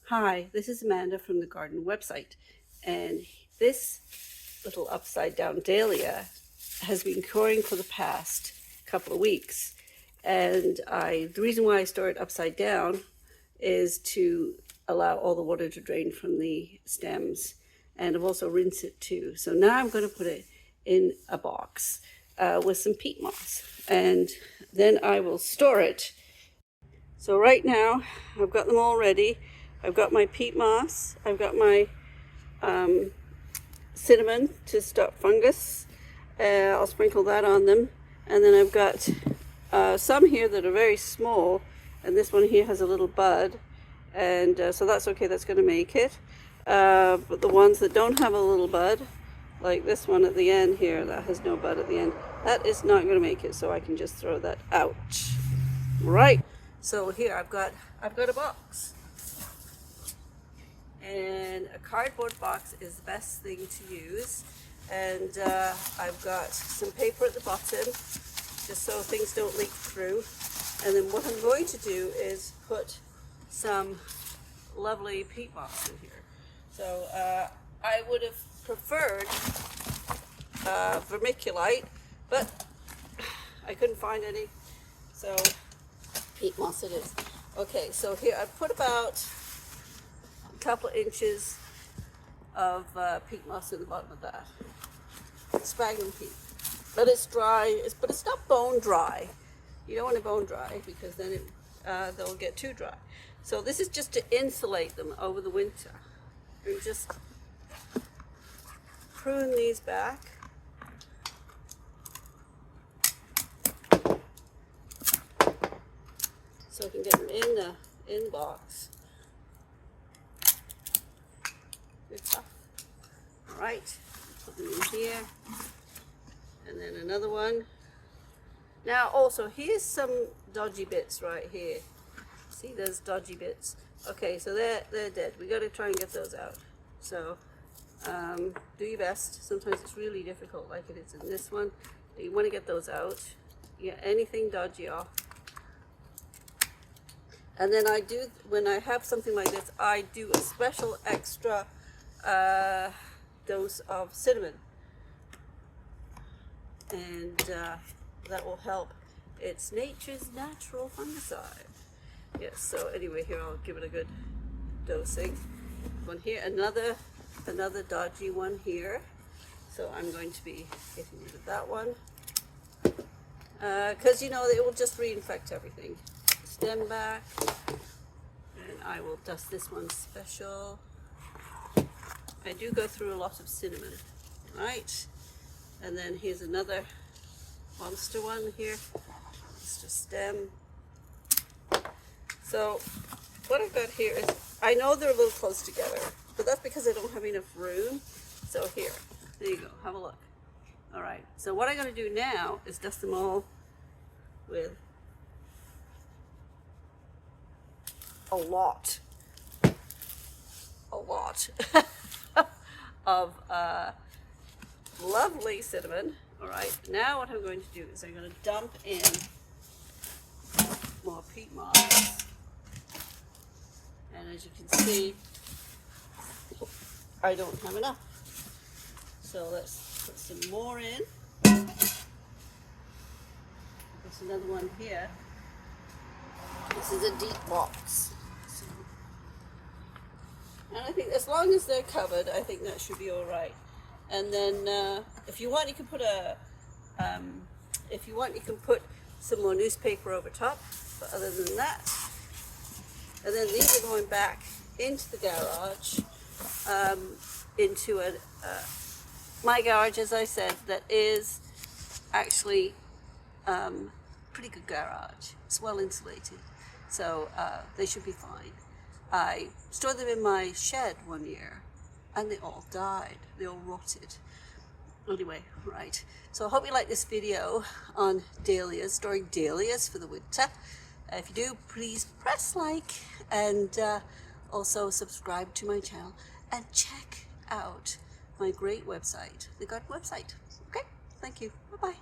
Hi, this is Amanda from the garden website, and this little upside down dahlia has been growing for the past couple of weeks. And the reason why I store it upside down is to allow all the water to drain from the stems, and I've also rinsed it too. So now I'm going to put it in a box with some peat moss, and then I will store it. So right now I've got them all ready. I've got my peat moss, I've got my cinnamon to stop fungus. I'll sprinkle that on them. And then I've got some here that are very small, and this one here has a little bud, and so that's okay, that's going to make it. But the ones that don't have a little bud, like this one at the end here that has no bud at the end, that is not going to make it, so I can just throw that out. Right, so here I've got a box. And a cardboard box is the best thing to use, and I've got some paper at the bottom just so things don't leak through. And then what I'm going to do is put some lovely peat moss in here. So I would have preferred vermiculite, but I couldn't find any, so peat moss it is. Okay, so here I put about couple of inches of peat moss in the bottom of that. Sphagnum peat. But it's dry, but it's not bone dry. You don't want to bone dry because then they'll get too dry. So this is just to insulate them over the winter. And just prune these back. So I can get them in the box. All right, put them in here, and then another one. Now also, here's some dodgy bits right here. See those dodgy bits? Okay, so they're dead. We got to try and get those out. So do your best. Sometimes it's really difficult, like it is in this one. You want to get those out. Get anything dodgy off. And then I do, when I have something like this, I do a special extra dose of cinnamon, and that will help. It's nature's natural fungicide. Yes, so anyway, here I'll give it a good dosing. One here, another dodgy one here. So I'm going to be getting rid of that one. Because you know, it will just reinfect everything. Stem back. And I will dust this one special. I do go through a lot of cinnamon, right? And then here's another monster one here, monster stem. So what I've got here is, I know they're a little close together, but that's because I don't have enough room. So here, there you go, have a look. All right, so what I'm gonna do now is dust them all with a lot of lovely cinnamon. All right, now what I'm going to do is I'm going to dump in more peat moss, and as you can see, I don't have enough, so let's put some more in. There's another one here. This is a deep box. And I think as long as they're covered, I think that should be all right. And then if you want, you can put you can put some more newspaper over top. But other than that, and then these are going back into the garage, into my garage, as I said, that is actually pretty good garage. It's well insulated, so they should be fine. I stored them in my shed one year, and they all died. They all rotted. Anyway, right. So I hope you like this video on dahlias, storing dahlias for the winter. If you do, please press like, and also subscribe to my channel, and check out my great website, the garden website. Okay, thank you. Bye-bye.